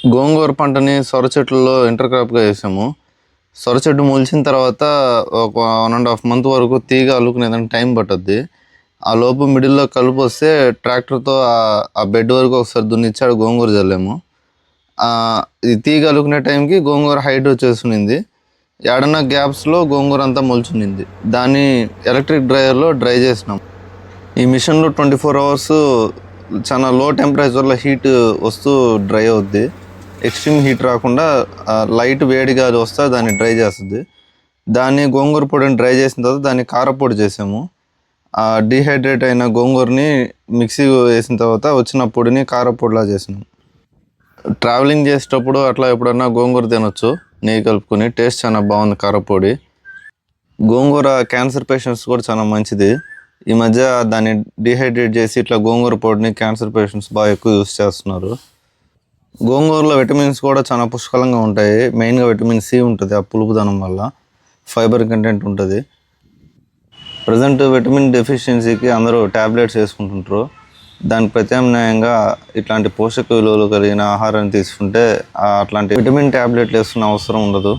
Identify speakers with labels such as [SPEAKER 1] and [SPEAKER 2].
[SPEAKER 1] గోంగూర పంటని సొర చెట్లలో ఇంటర్ క్రాప్‌గా ఏసాము. సొర చెట్టు మొలిచిన తర్వాత ఒక 1 ½ మంత్ వరకు తీగ అల్లుకునేదానికి టైం పట్టుద్ది. ఆ లోపు మిడిల్‌లో కలుపొస్తే ట్రాక్టర్‌తో ఆ బెడ్ వరకు ఒకసారి దున్నిచ్చి ఆడ గోంగూర జల్లాము. ఈ తీగ అల్లుకునే టైంకి గోంగూర హైట్ వచ్చేసునింది. ఏడన్నా గ్యాప్స్‌లో గోంగూర అంతా మొలిచునింది. దాన్ని ఎలక్ట్రిక్ డ్రైయర్‌లో డ్రై చేసినాం. ఈ మిషన్‌లో 24 అవర్స్ చాలా లో టెంపరేచర్‌లో హీట్ వస్తూ డ్రై అవుద్ది. ఎక్స్ట్రీమ్ హీట్ రాకుండా లైట్ వేడి గాలి వస్తే దాన్ని డ్రై చేస్తుంది. దాన్ని గోంగూర పొడిని డ్రై చేసిన తర్వాత దాన్ని కారపొడి చేసాము. డీహైడ్రేట్ అయిన గోంగూరని మిక్సీ వేసిన తర్వాత వచ్చిన పొడిని కారపొడిలా చేసినాం. ట్రావెలింగ్ చేసేటప్పుడు అట్లా ఎప్పుడన్నా గోంగూర తినొచ్చు నెయ్యి కలుపుకొని. టేస్ట్ చాలా బాగుంది కారపొడి. గోంగూర క్యాన్సర్ పేషెంట్స్ కూడా చాలా మంచిది. ఈ మధ్య దాన్ని డీహైడ్రేట్ చేసి ఇట్లా గోంగూర పొడిని క్యాన్సర్ పేషెంట్స్ బాగా ఎక్కువ యూస్ చేస్తున్నారు. గోంగూరలో విటమిన్స్ కూడా చాలా పుష్కలంగా ఉంటాయి. మెయిన్గా విటమిన్ సి ఉంటుంది. ఆ పులుపుదనం వల్ల ఫైబర్ కంటెంట్ ఉంటుంది. ప్రజెంట్ విటమిన్ డెఫిషియన్సీకి అందరూ ట్యాబ్లెట్స్ వేసుకుంటుంటారు. దానికి ప్రత్యామ్నాయంగా ఇట్లాంటి పోషక విలువలు కలిగిన ఆహారాన్ని తీసుకుంటే అట్లాంటి విటమిన్ ట్యాబ్లెట్లు వేసుకునే అవసరం ఉండదు.